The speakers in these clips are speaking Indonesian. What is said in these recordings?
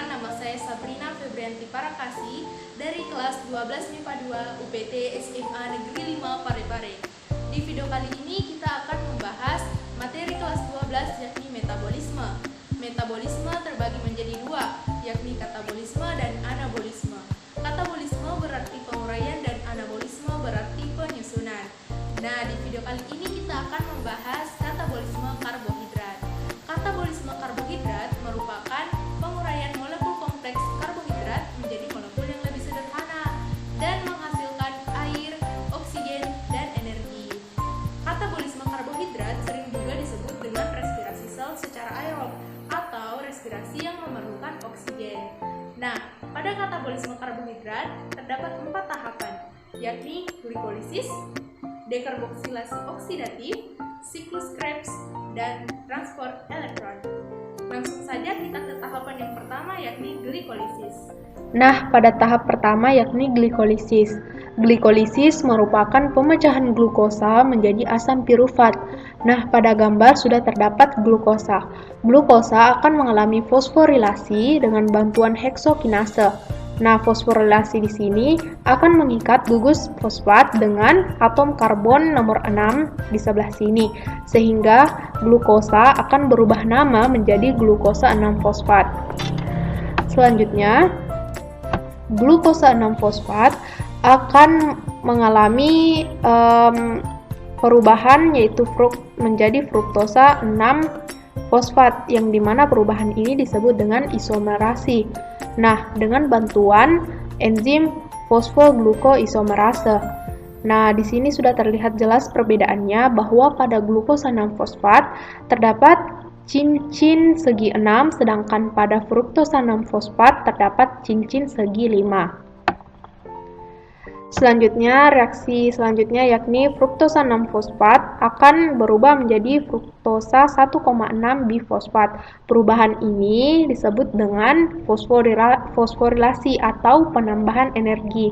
Perkenalkan, nama saya Sabrina Febrianti Parakasi dari kelas 12 MIPA 2 UPT SMA Negeri 5 Parepare. Di video kali ini kita akan membahas materi kelas 12 yakni metabolisme. Metabolisme terbagi menjadi dua, yakni katabolisme dan anabolisme. Katabolisme berarti penguraian dan anabolisme berarti penyusunan. Nah, di video kali ini kita akan membahas katabolisme karbohidrat. Katabolisme karbohidrat merupakan penguraian molekul kompleks karbohidrat menjadi molekul yang lebih sederhana dan menghasilkan air, oksigen, dan energi. Katabolisme karbohidrat sering juga disebut dengan respirasi sel secara aerob atau respirasi yang memerlukan oksigen. Nah, pada katabolisme karbohidrat terdapat 4 tahapan, yakni glikolisis, dekarboksilasi oksidatif, siklus Krebs, dan transport elektron. Langsung saja kita ke tahapan yang pertama, yakni glikolisis. Nah, pada tahap pertama yakni glikolisis. Glikolisis merupakan pemecahan glukosa menjadi asam pirufat. Nah, pada gambar sudah terdapat glukosa. Glukosa akan mengalami fosforilasi dengan bantuan heksokinase. Nah, fosforilasi di sini akan mengikat gugus fosfat dengan atom karbon nomor 6 di sebelah sini, sehingga glukosa akan berubah nama menjadi glukosa 6-fosfat. Selanjutnya, glukosa 6-fosfat akan mengalami perubahan yaitu menjadi fruktosa 6-fosfat, yang dimana perubahan ini disebut dengan isomerasi. Nah, dengan bantuan enzim fosfoglukoisomerase. Nah, di sini sudah terlihat jelas perbedaannya bahwa pada glukosa 6-fosfat terdapat cincin segi 6, sedangkan pada fruktosa 6-fosfat terdapat cincin segi 5. Selanjutnya, reaksi selanjutnya yakni fruktosa 6-fosfat akan berubah menjadi fruktosa 1,6 bifosfat. Perubahan ini disebut dengan fosforilasi atau penambahan energi.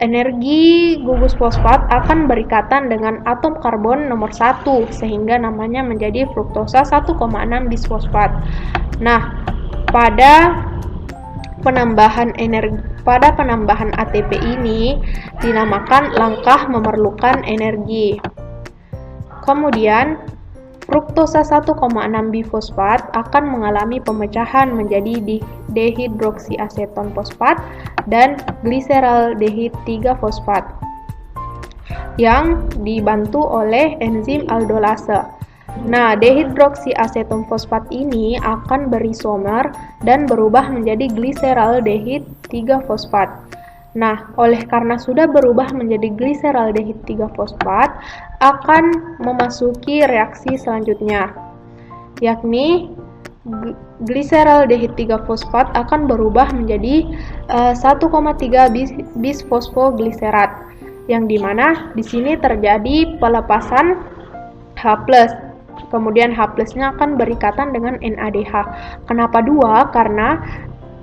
Energi gugus fosfat akan berikatan dengan atom karbon nomor 1 sehingga namanya menjadi fruktosa 1,6 bisfosfat. Nah, pada penambahan ATP ini dinamakan langkah memerlukan energi. Kemudian, fruktosa 1,6 bifosfat akan mengalami pemecahan menjadi dehidroksiaseton fosfat dan gliseraldehid 3-fosfat yang dibantu oleh enzim aldolase. Nah, dehidroksiaseton fosfat ini akan berisomer dan berubah menjadi gliseraldehid 3-fosfat. Nah, oleh karena sudah berubah menjadi gliseraldehid 3-fosfat, akan memasuki reaksi selanjutnya, yakni gliseraldehid 3-fosfat akan berubah menjadi 1,3 bisfosfogliserat, yang dimana di sini terjadi pelepasan H+. Kemudian H+-nya akan berikatan dengan NADH. Kenapa 2? Karena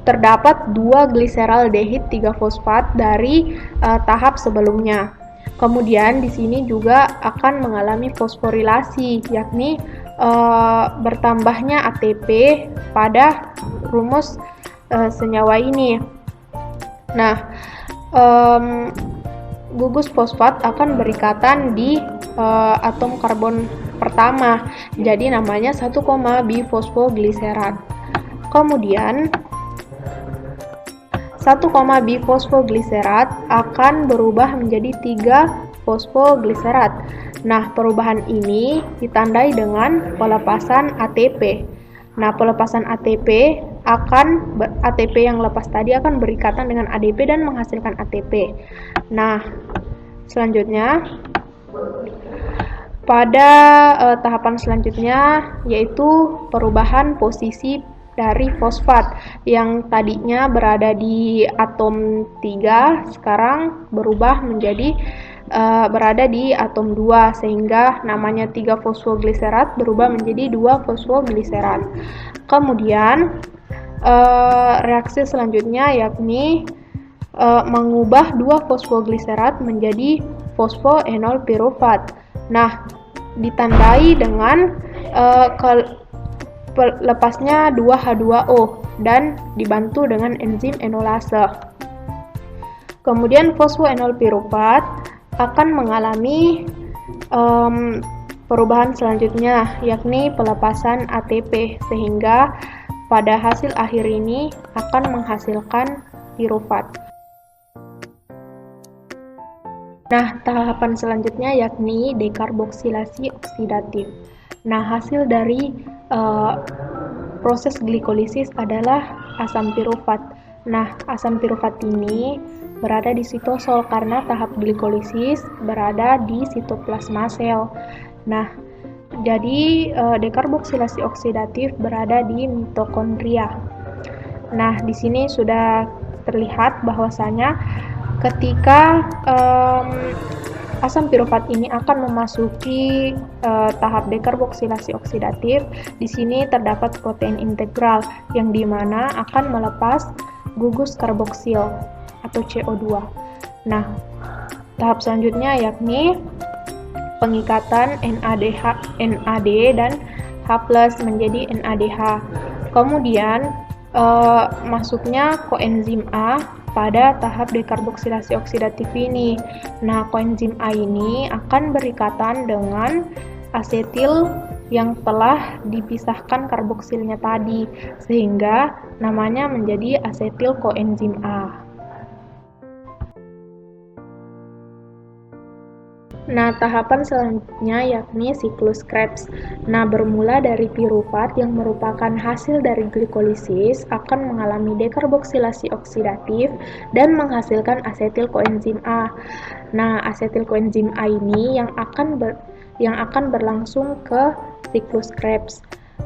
terdapat 2 gliseraldehid 3-fosfat dari tahap sebelumnya. Kemudian di sini juga akan mengalami fosforilasi, yakni bertambahnya ATP pada rumus senyawa ini. Nah, gugus fosfat akan berikatan di atom karbon pertama, jadi namanya 1, bifosfogliserat. Kemudian 1, bifosfogliserat akan berubah menjadi 3 fosfogliserat. Nah, perubahan ini ditandai dengan pelepasan ATP. Nah, pelepasan ATP yang lepas tadi akan berikatan dengan ADP dan menghasilkan ATP. Nah, selanjutnya pada tahapan selanjutnya yaitu perubahan posisi dari fosfat yang tadinya berada di atom 3 sekarang berubah menjadi berada di atom 2 sehingga namanya 3 fosfogliserat berubah menjadi 2 fosfogliserat. Kemudian reaksi selanjutnya yakni mengubah 2 fosfogliserat menjadi fosfoenol pirufat. Nah, ditandai dengan lepasnya 2H2O dan dibantu dengan enzim enolase. Kemudian fosfoenol piruvat akan mengalami perubahan selanjutnya, yakni pelepasan ATP, sehingga pada hasil akhir ini akan menghasilkan pirufat. Nah, tahapan selanjutnya yakni dekarboksilasi oksidatif. Nah, hasil dari proses glikolisis adalah asam pirufat. Nah, asam pirufat ini berada di sitosol karena tahap glikolisis berada di sitoplasma sel. Nah, jadi dekarboksilasi oksidatif berada di mitokondria. Nah, di sini sudah terlihat bahwasanya ketika asam pirufat ini akan memasuki tahap dekarboksilasi oksidatif, di sini terdapat protein integral yang dimana akan melepas gugus karboksil atau CO2. Nah, tahap selanjutnya yakni pengikatan NAD dan H+ menjadi NADH. Kemudian masuknya koenzim A pada tahap dekarboksilasi oksidatif ini. Nah, koenzim A ini akan berikatan dengan asetil yang telah dipisahkan karboksilnya tadi, sehingga namanya menjadi asetil koenzim A. Nah, tahapan selanjutnya yakni siklus Krebs. Nah, bermula dari pirufat yang merupakan hasil dari glikolisis akan mengalami dekarboksilasi oksidatif dan menghasilkan asetil koenzim A. Nah, asetil koenzim A ini yang akan berlangsung ke siklus Krebs.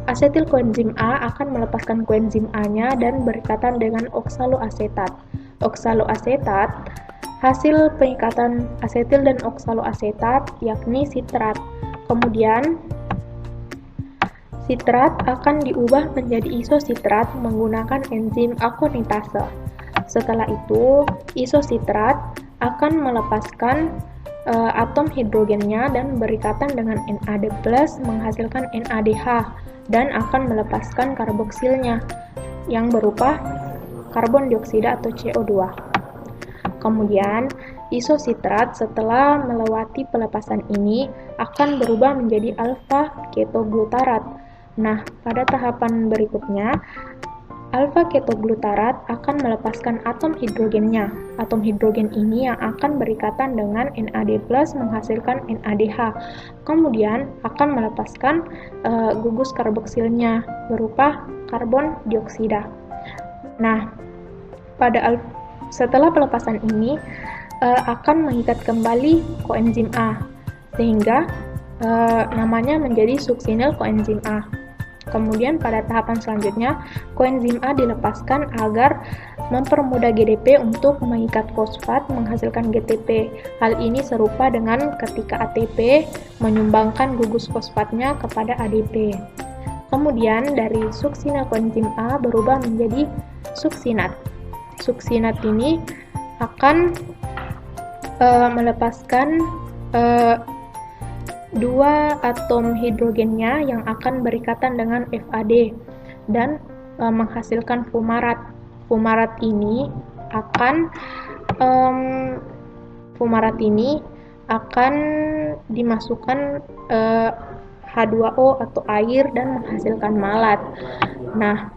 Asetil koenzim A akan melepaskan koenzim A-nya dan berikatan dengan oksaloasetat. Oksaloasetat hasil pengikatan asetil dan oksaloasetat yakni sitrat. Kemudian sitrat akan diubah menjadi isositrat menggunakan enzim akonitase. Setelah itu, isositrat akan melepaskan atom hidrogennya dan berikatan dengan NAD+ menghasilkan NADH dan akan melepaskan karboksilnya yang berupa karbon dioksida atau CO2. Kemudian, isositrat setelah melewati pelepasan ini akan berubah menjadi alfa ketoglutarat. Nah, pada tahapan berikutnya, alfa ketoglutarat akan melepaskan atom hidrogennya. Atom hidrogen ini yang akan berikatan dengan NAD+ menghasilkan NADH. Kemudian akan melepaskan gugus karboksilnya berupa karbon dioksida. Nah, setelah pelepasan ini akan mengikat kembali koenzim A, sehingga namanya menjadi suksinil koenzim A. Kemudian pada tahapan selanjutnya, koenzim A dilepaskan agar mempermudah GDP untuk mengikat fosfat menghasilkan GTP. Hal ini serupa dengan ketika ATP menyumbangkan gugus fosfatnya kepada ADP. Kemudian dari suksinil koenzim A berubah menjadi suksinat. Suksinat ini akan melepaskan dua atom hidrogennya yang akan berikatan dengan FAD dan menghasilkan fumarat. Fumarat ini akan dimasukkan H2O atau air dan menghasilkan malat. Nah,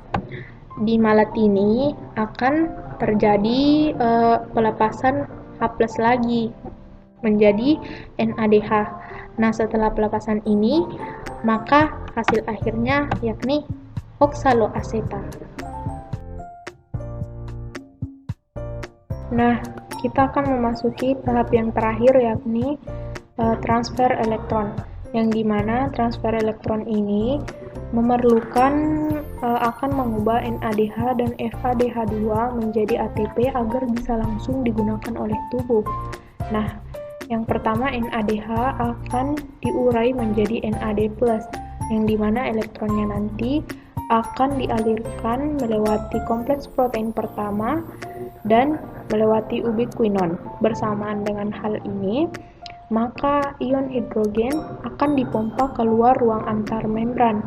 di malat ini akan terjadi pelepasan H+ lagi menjadi NADH. Nah, setelah pelepasan ini, maka hasil akhirnya yakni oksaloasetat. Nah, kita akan memasuki tahap yang terakhir yakni transfer elektron, yang dimana transfer elektron ini memerlukan akan mengubah NADH dan FADH2 menjadi ATP agar bisa langsung digunakan oleh tubuh. Nah, yang pertama NADH akan diurai menjadi NAD+, yang dimana elektronnya nanti akan dialirkan melewati kompleks protein pertama dan melewati ubiquinon. Bersamaan dengan hal ini, maka ion hidrogen akan dipompa keluar ruang antar membran.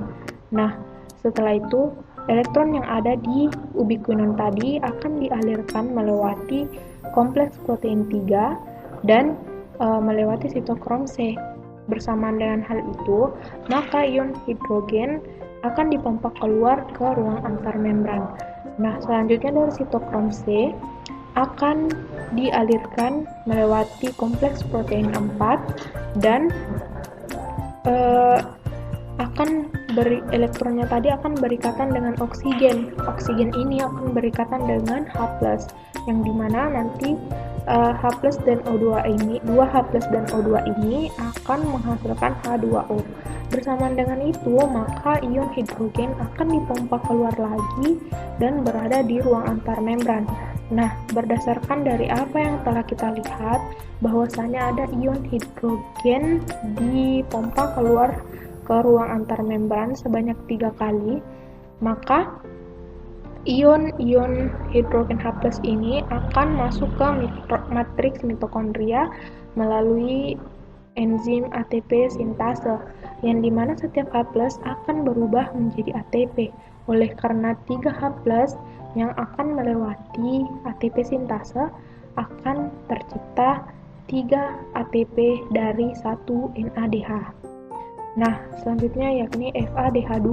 Nah, Setelah itu, elektron yang ada di ubiquinon tadi akan dialirkan melewati kompleks protein 3 dan melewati sitokrom C. Bersamaan dengan hal itu, maka ion hidrogen akan dipompa keluar ke ruang antar membran. Nah, selanjutnya dari sitokrom C akan dialirkan melewati kompleks protein 4 dan elektronnya tadi akan berikatan dengan oksigen. Oksigen ini akan berikatan dengan H+, yang dimana nanti H+ dan O2 ini, 2H+ dan O2 ini akan menghasilkan H2O. Bersamaan dengan itu, maka ion hidrogen akan dipompa keluar lagi dan berada di ruang antar membran. Nah, berdasarkan dari apa yang telah kita lihat, bahwasanya ada ion hidrogen dipompa keluar ke ruang antar membran sebanyak 3 kali, maka ion hidrogen H+ ini akan masuk ke matriks mitokondria melalui enzim ATP sintase, yang dimana setiap H+ akan berubah menjadi ATP. Oleh karena 3H+ yang akan melewati ATP sintase, akan tercipta 3 ATP dari 1 NADH. Nah, selanjutnya yakni FADH2.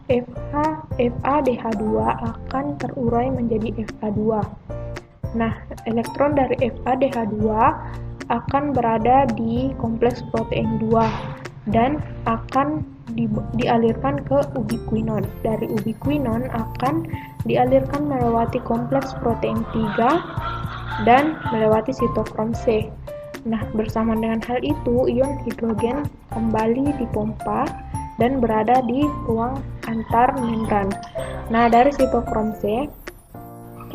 FADH2 akan terurai menjadi FA2. Nah, elektron dari FADH2 akan berada di kompleks protein 2 dan akan dialirkan ke ubiquinon. Dari ubiquinon akan dialirkan melewati kompleks protein 3 dan melewati sitokrom C. Nah, bersamaan dengan hal itu, ion hidrogen kembali dipompa dan berada di ruang antar membran. Nah, dari sitokrom C,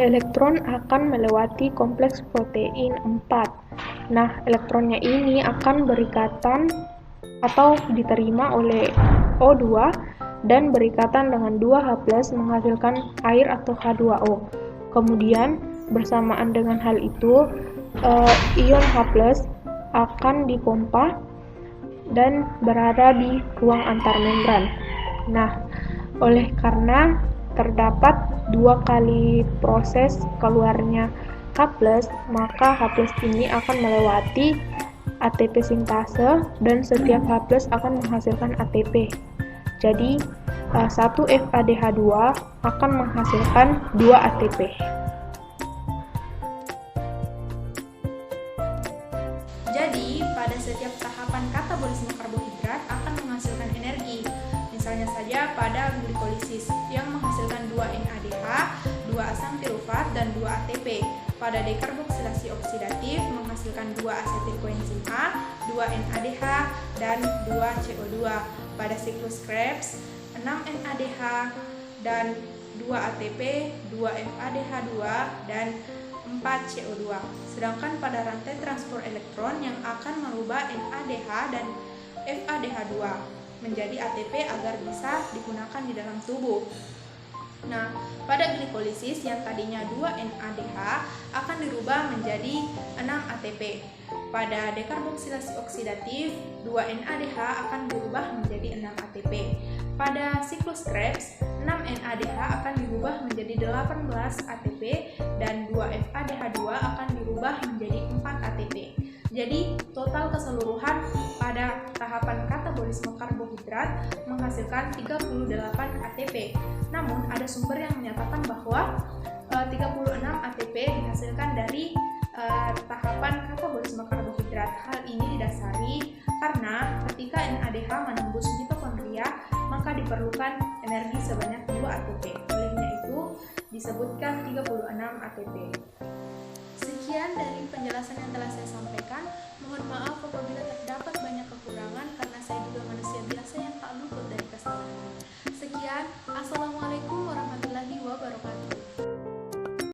elektron akan melewati kompleks protein 4. Nah, elektronnya ini akan berikatan atau diterima oleh O2 dan berikatan dengan 2H+ menghasilkan air atau H2O. Kemudian, bersamaan dengan hal itu, ion H+ akan dipompa dan berada di ruang antar membran. Nah, oleh karena terdapat 2 kali proses keluarnya H+, maka H+ ini akan melewati ATP sintase dan setiap H+ akan menghasilkan ATP. Jadi, 1 FADH2 akan menghasilkan 2 ATP. Jadi, pada setiap tahapan katabolisme karbohidrat akan menghasilkan energi. Misalnya saja pada glikolisis yang menghasilkan 2 NADH, 2 asam pirufat, dan 2 ATP. Pada dekarboksilasi oksidatif menghasilkan 2 asetil koenzim A, 2 NADH, dan 2 CO2. Pada siklus Krebs, 6 NADH dan 2 ATP, 2 FADH2, dan 4 CO2. Sedangkan pada rantai transport elektron yang akan merubah NADH dan FADH2 menjadi ATP agar bisa digunakan di dalam tubuh. Nah, pada glikolisis yang tadinya 2 NADH akan dirubah menjadi 6 ATP. Pada dekarboksilasi oksidatif, 2 NADH akan dirubah menjadi 6 ATP. Pada siklus Krebs, 6 NADH akan dirubah menjadi 18 ATP dan 2 FADH2 akan dirubah menjadi 4 ATP. Jadi, total keseluruhan pada tahapan katabolisme karbohidrat menghasilkan 38 ATP. Namun, ada sumber yang menyatakan bahwa 36 ATP dihasilkan dari tahapan katabolisme karbohidrat. Hal ini didasari karena ketika NADH menembus mitokondria, maka diperlukan energi sebanyak 2 ATP. Olehnya itu disebutkan 36 ATP. Sekian dari penjelasan yang telah saya sampaikan.